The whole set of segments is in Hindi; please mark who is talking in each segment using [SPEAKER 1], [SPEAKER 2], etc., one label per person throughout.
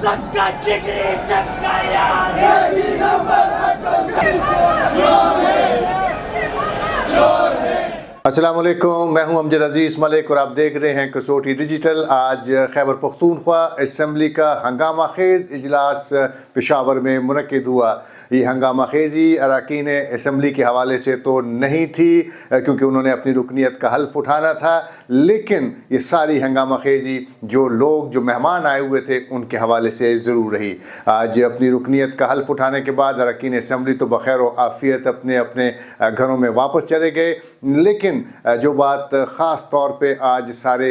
[SPEAKER 1] सबका जिगरी सबका यार
[SPEAKER 2] अस्सलाम वालेकुम, मैं हूं अमजद अजीज़ मलिक और आप देख रहे हैं कसौटी डिजिटल। आज खैबर पख्तूनख्वा असम्बली का हंगामा खेज़ इजलास पेशावर में मुनक़िद हुआ। ये हंगामा खेज़ी अरकान असम्बली के हवाले से तो नहीं थी क्योंकि उन्होंने अपनी रुकनीत का हल्फ उठाना था, लेकिन ये सारी हंगामा खेज़ी जो लोग जो मेहमान आए हुए थे उनके हवाले से ज़रूर रही। आज अपनी रुकनीत का हल्फ उठाने के बाद अरकान असम्बली तो बखैर व आफ़ियत अपने अपने घरों में वापस चले गए, लेकिन जो बात ख़ास तौर पे आज सारे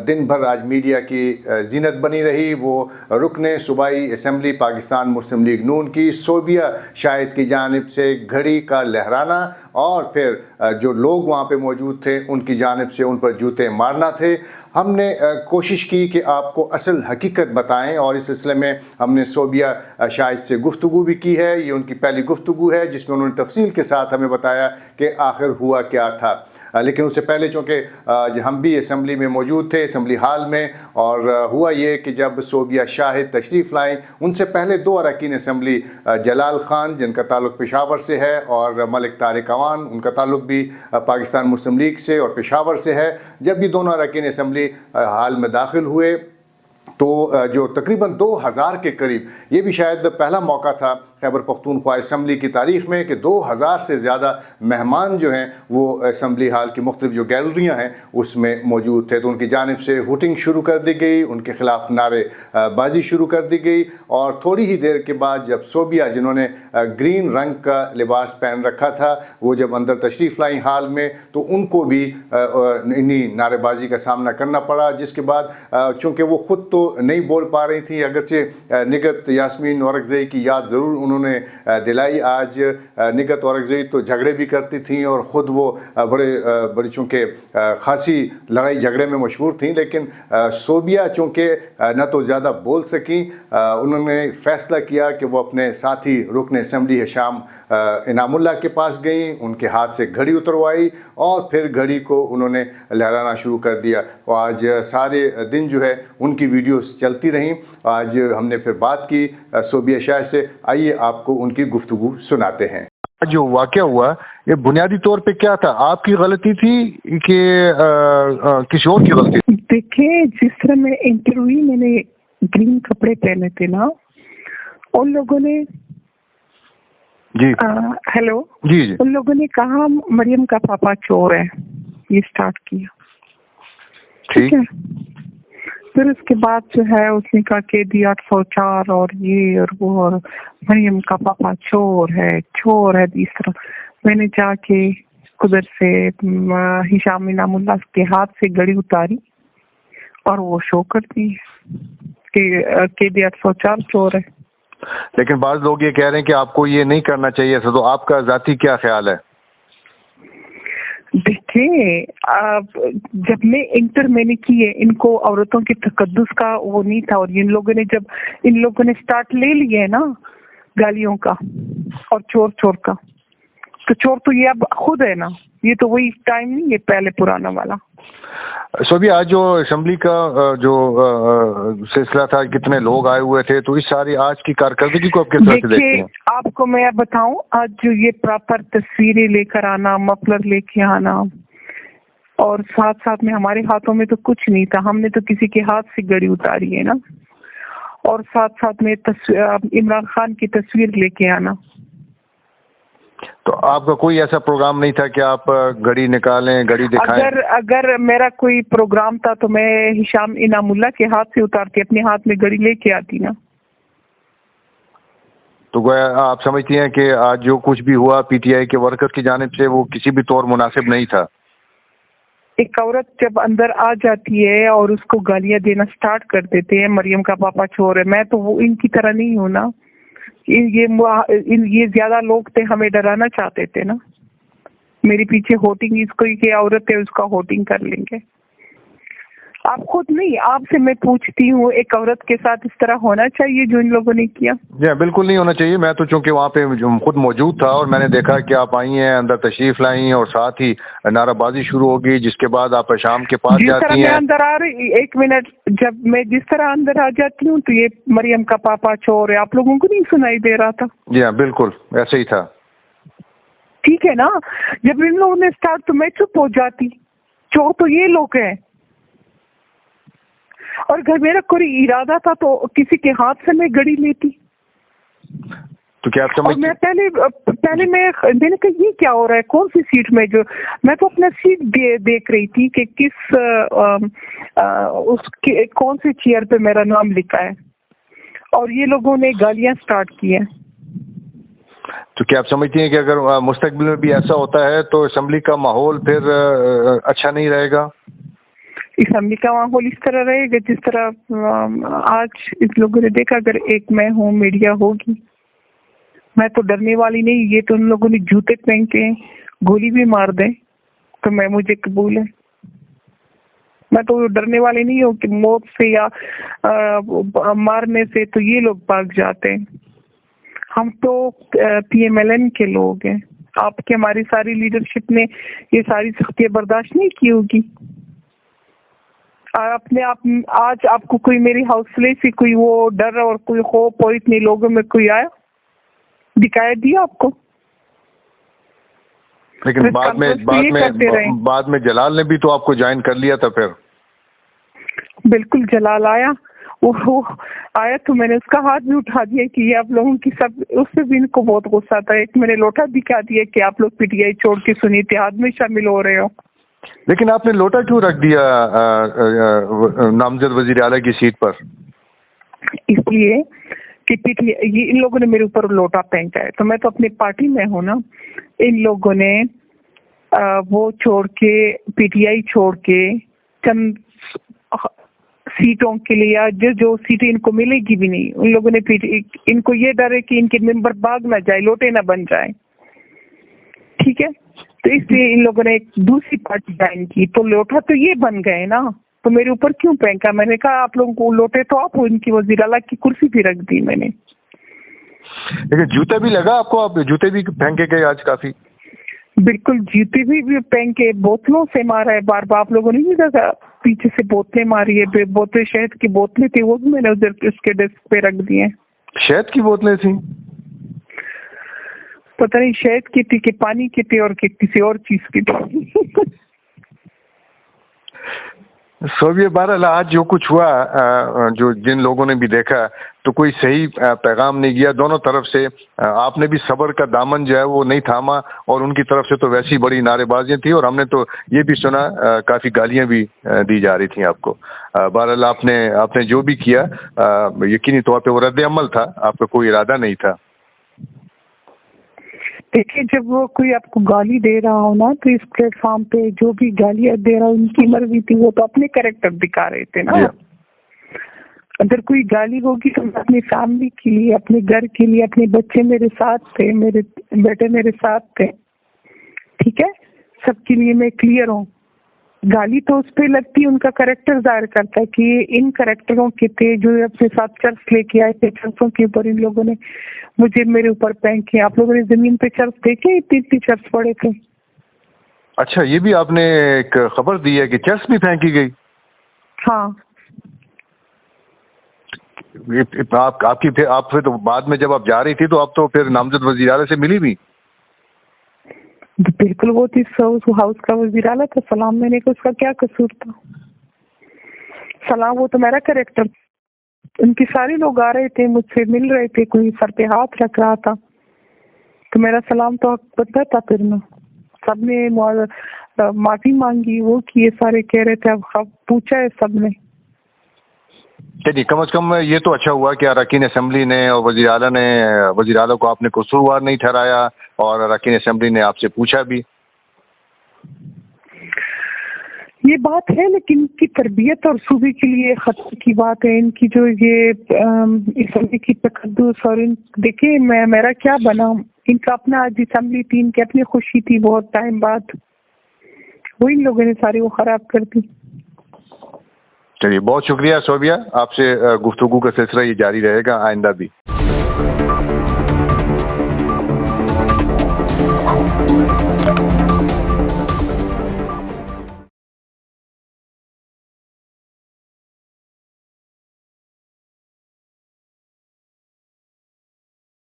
[SPEAKER 2] दिन भर आज मीडिया की जीनत बनी रही वो रुकने सूबाई असम्बली पाकिस्तान मुस्लिम लीग नून की सोबिया शाहिद की जानिब से घड़ी का लहराना और फिर जो लोग वहाँ पे मौजूद थे उनकी जानिब से उन पर जूते मारना थे। हमने कोशिश की कि आपको असल हकीकत बताएं और इस सिलसिले में हमने सोबिया शाहिद से गुफ्तगू भी की है। ये उनकी पहली गुफ्तगू है जिसमें उन्होंने तफसील के साथ हमें बताया कि आखिर हुआ क्या था। लेकिन उससे पहले चूँकि हम भी असम्बली में मौजूद थे, असम्बली हाल में, और हुआ ये कि जब सोबिया शाहिद तशरीफ़ लाएँ उनसे पहले दो अरकान असम्बली जलाल ख़ान जिनका ताल्लुक़ पेशावर से है और मलिक तारिक अवान उनका ताल्लुक़ भी पाकिस्तान मुस्लिम लीग से और पेशावर से है, जब ये दोनों अरकान असम्बली हाल में दाखिल हुए तो जो तकरीबन 2000 के करीब, ये भी शायद पहला मौका था खैबर पख्तूनख्वा असम्बली की तारीख़ में कि 2000 से ज़्यादा मेहमान जो हैं वो असम्बली हाल की मुख्तलिफ़ जो गैलरियाँ हैं उसमें मौजूद थे। तो उनकी जानिब से हुटिंग शुरू कर दी गई, उनके ख़िलाफ़ नारेबाजी शुरू कर दी गई और थोड़ी ही देर के बाद जब सोबिया जिन्होंने ग्रीन रंग का लिबास पहन रखा था वो जब अंदर तशरीफ़ लाई हाल में तो उनको भी इन्हीं नारेबाजी का सामना करना पड़ा, जिसके बाद चूँकि वो ख़ुद तो नहीं बोल पा रही थी, अगरचे निगत यास्मीन औरकज़ई की याद ज़रूर उन्होंने दिलाई। आज निगत औरकज़ई तो झगड़े भी करती थी और ख़ुद वो बड़ी चूँकि ख़ासी लड़ाई झगड़े में मशहूर थी, लेकिन सोबिया चूँकि न तो ज़्यादा बोल सकी, उन्होंने फ़ैसला किया कि वो अपने साथी रुकन असम्बली हिशाम इनामुल्लाह के पास गई, उनके हाथ से घड़ी उतरवाई और फिर घड़ी को उन्होंने लहराना शुरू कर दिया। और आज सारे दिन जो है उनकी वीडियोस चलती रहीं। आज हमने फिर बात की सोबिया शाह से, आइए आपको उनकी गुफ्तगू सुनाते हैं।
[SPEAKER 3] जो वाक़या हुआ ये बुनियादी तौर पे क्या था, आपकी गलती थी कि किसी और की गलती थी?
[SPEAKER 4] देखिए, जिस तरह मैं इंटरव्यू मैंने ग्रीन कपड़े पहने थे ना, उन लोगों ने
[SPEAKER 3] जी
[SPEAKER 4] हेलो
[SPEAKER 3] जी
[SPEAKER 4] उन लोगों ने कहा मरियम का पापा चोर है, ये स्टार्ट किया। ठीक है, फिर उसके बाद जो है उसने कहा कि दी 804 और ये और वो और मरियम का पापा चोर है इस तरह। मैंने जाके उधर से हिशाम इनामुल्लाह के हाथ से घड़ी उतारी और वो शो कर दी कि दी 804 चोर है।
[SPEAKER 3] लेकिन बाज़ लोग ये कह रहे हैं कि आपको ये नहीं करना चाहिए था, तो आपका ज़ाती क्या ख्याल है?
[SPEAKER 4] देखिए, जब मैंने की है, इनको औरतों के तकद्दुस का वो नहीं था, और इन लोगों ने स्टार्ट ले लिया है ना गालियों का और चोर का, तो चोर तो ये अब खुद है ना, ये तो वही टाइम नहीं है पहले पुराना वाला।
[SPEAKER 3] सोबिया, आज जो असम्बली का जो सिलसिला था, कितने लोग आए हुए थे, तो इस सारी आज की कारकर्दगी को आप किस तरह से देखते हैं?
[SPEAKER 4] आपको मैं बताऊं, आज जो ये प्रॉपर तस्वीरें लेकर आना, मफलर लेके आना, और साथ साथ में हमारे हाथों में तो कुछ नहीं था, हमने तो किसी के हाथ से घड़ी उतारी है ना, और साथ साथ में इमरान खान की तस्वीर लेके आना।
[SPEAKER 3] तो आपका कोई ऐसा प्रोग्राम नहीं था कि आप घड़ी निकालें, घड़ी दिखाएं?
[SPEAKER 4] अगर मेरा कोई प्रोग्राम था तो मैं हिशाम इनामुल्लाह के हाथ से उतार के अपने हाथ में घड़ी लेके आती ना।
[SPEAKER 3] तो गोया आप समझती हैं कि आज जो कुछ भी हुआ पीटीआई के वर्कर की जानिब से वो किसी भी तौर मुनासिब नहीं था?
[SPEAKER 4] एक औरत जब अंदर आ जाती है और उसको गालियां देना स्टार्ट कर देते हैं, मरियम का पापा चोर है, मैं तो वो इनकी तरह नहीं हूँ ना। ये ज्यादा लोग थे, हमें डराना चाहते थे ना। मेरे पीछे होटिंग, इसको की औरत है उसका होटिंग कर लेंगे। आप खुद नहीं, आपसे मैं पूछती हूँ, एक औरत के साथ इस तरह होना चाहिए जो इन लोगों ने किया?
[SPEAKER 3] जी बिल्कुल नहीं होना चाहिए। मैं तो चूंकि वहाँ पे खुद मौजूद था और मैंने देखा कि आप आई हैं, अंदर तशरीफ लाई और साथ ही नाराबाजी शुरू हो गई, जिसके बाद आप शाम के पास
[SPEAKER 4] जिस तरह
[SPEAKER 3] जाती
[SPEAKER 4] मैं
[SPEAKER 3] हैं।
[SPEAKER 4] अंदर आ रही, एक मिनट, जब मैं जिस तरह अंदर आ जाती हूँ तो ये मरियम का पापा चोर है, आप लोगों को नहीं सुनाई दे रहा था?
[SPEAKER 3] जी हाँ बिल्कुल ऐसे ही था।
[SPEAKER 4] ठीक है ना, जब इन लोगों ने स्टार्ट तो मैं चुप हो जाती, चोर तो ये लोग हैं। और घर मेरा कोई इरादा था तो किसी के हाथ से मैं गड़ी लेती।
[SPEAKER 3] तो क्या आप
[SPEAKER 4] और मैं
[SPEAKER 3] समझ
[SPEAKER 4] मैंने कहा ये क्या हो रहा है, कौन सी सीट में, जो मैं तो अपना सीट देख रही थी कि किस उसके कौन सी चेयर पे मेरा नाम लिखा है, और ये लोगों ने गालियां स्टार्ट की है।
[SPEAKER 3] तो क्या आप समझती हैं कि अगर मुस्तकबिल में भी ऐसा होता है तो असेंबली का माहौल फिर अच्छा नहीं रहेगा?
[SPEAKER 4] असेंबली का माहौल इस तरह रहेगा जिस तरह आज इस लोगों ने देखा। अगर एक मैं हूँ, मीडिया होगी, मैं तो डरने वाली नहीं। ये तो उन लोगों ने जूते पहन के गोली भी मार दे तो मैं, मुझे कबूल है। मैं तो डरने वाली नहीं हूँ कि मौत से या मारने से तो ये लोग भाग जाते हैं। हम तो PMLN के लोग हैं। आपके, हमारी सारी लीडरशिप ने ये सारी सख्तियां बर्दाश्त नहीं की होगी। अपने आप आज आपको कोई मेरी हौसले से कोई वो डर और कोई खौफ और इतने लोगों में कोई आया, दिखाया दिया आपको?
[SPEAKER 3] लेकिन बाद में जलाल ने भी तो आपको ज्वाइन कर लिया था फिर।
[SPEAKER 4] बिल्कुल जलाल आया, वो आया तो मैंने उसका हाथ भी उठा दिया कि ये आप लोगों की सब, उससे भी इनको बहुत गुस्सा था। एक मैंने लोटा दिखा दिया कि आप लोग PTI छोड़ के सुनी इत्तेहाद में शामिल हो रहे हो।
[SPEAKER 3] लेकिन आपने लोटा क्यों रख दिया नामजद वजीर आला की सीट पर?
[SPEAKER 4] इसलिए कि PTI, ये इन लोगों ने मेरे ऊपर लोटा फेंका है, तो मैं तो अपनी पार्टी में हूँ ना। इन लोगों ने वो छोड़ के, PTI छोड़ के चंद सीटों के लिए, जो सीटें इनको मिलेगी भी नहीं, उन लोगों ने इनको ये डर है कि इनके मेंबर भाग ना जाए, लोटे ना बन जाए। ठीक है, तो इसलिए इन लोगों ने एक दूसरी पार्टी ज्वाइन की, तो लोटा तो ये बन गए ना, तो मेरे ऊपर क्यों फेंका? मैंने कहा आप लोगों को लोटे तो आप, इनकी वजीर आला की कुर्सी भी रख दी मैंने।
[SPEAKER 3] लेकिन जूता भी लगा आपको, आप जूते भी फेंके गए आज काफी।
[SPEAKER 4] बिल्कुल, जूते भी फेंक के, बोतलों से मारा है बार बार। आप लोगों ने नहीं देखा, पीछे से बोतलें मारी है, बोतलें शहद की बोतलें थी, वो भी मैंने उधर उसके डेस्क पे रख दी है।
[SPEAKER 3] शहद की बोतलें थी?
[SPEAKER 4] पता नहीं शहद की थी कि पानी की थी और कि किसी और चीज की थी।
[SPEAKER 3] सोवियत बहरहाल आज जो कुछ हुआ, जो जिन लोगों ने भी देखा, तो कोई सही पैगाम नहीं गया दोनों तरफ से। आपने भी सब्र का दामन जो है वो नहीं थामा, और उनकी तरफ से तो वैसी बड़ी नारेबाजियां थी, और हमने तो ये भी सुना काफी गालियां भी दी जा रही थी आपको। बहरहाल आपने जो भी किया, यकीनी तौर पे वो रद्द अमल था, आपका कोई इरादा नहीं था।
[SPEAKER 4] देखिए, जब वो कोई आपको गाली दे रहा हो ना, तो इस प्लेटफॉर्म पे जो भी गालियां दे रहा हो, उनकी मर्जी थी, वो तो अपने कैरेक्टर दिखा रहे थे ना। अगर कोई गाली होगी तो अपनी फैमिली के लिए, अपने घर के लिए, अपने बच्चे मेरे साथ थे, मेरे बेटे मेरे साथ थे, ठीक है, सबके लिए मैं क्लियर हूँ। गाली तो उस पर लगती है, उनका कैरेक्टर जाहिर करता है कि इन कैरेक्टरों के थे जो अपने साथ चर्च लेके आए थे, चर्चों के ऊपर इन लोगों ने मेरे ऊपर फेंके। आप लोगों ने जमीन पे चर्च देखे, इतनी चर्च पड़े थे।
[SPEAKER 3] अच्छा, ये भी आपने एक खबर दी है कि चर्च भी फेंकी गई?
[SPEAKER 4] हाँ।
[SPEAKER 3] आप फिर तो बाद में जब आप जा रही थी तो आप तो फिर नामजद वज़ीर आला से मिली भी?
[SPEAKER 4] बिल्कुल, वो थी हाउस का वज़ीर आला था। सलाम मैंने को, उसका क्या कसूर था? सलाम, वो तो मेरा कैरेक्टर। उनके सारे लोग आ रहे थे, मुझसे मिल रहे थे, कोई सर पे हाथ रख रहा था, तो मेरा सलाम तो हक बनता था। फिर मैं, सबने माफी मांगी, वो किए, सारे कह रहे थे, अब पूछा है सबने।
[SPEAKER 3] चलिए, कम से कम ये तो अच्छा हुआ कि अरकान असेंबली ने और वज़ीर आला को आपने कसूरवार नहीं ठहराया, और अरकान असेंबली ने आपसे पूछा भी।
[SPEAKER 4] ये बात है, लेकिन इनकी तरबियत और सूबे के लिए खतरे की बात है। इनकी जो ये असेंबली की तकद्दुस, और देखिए मेरा क्या बना, इनका अपना आज असेंबली थी, इनकी अपनी खुशी थी बहुत टाइम बाद, वो इन लोगों ने सारी वो खराब कर दी।
[SPEAKER 3] चलिए, बहुत शुक्रिया शोभिया, आपसे गुफ्तगू का सिलसिला ये जारी रहेगा आइंदा भी।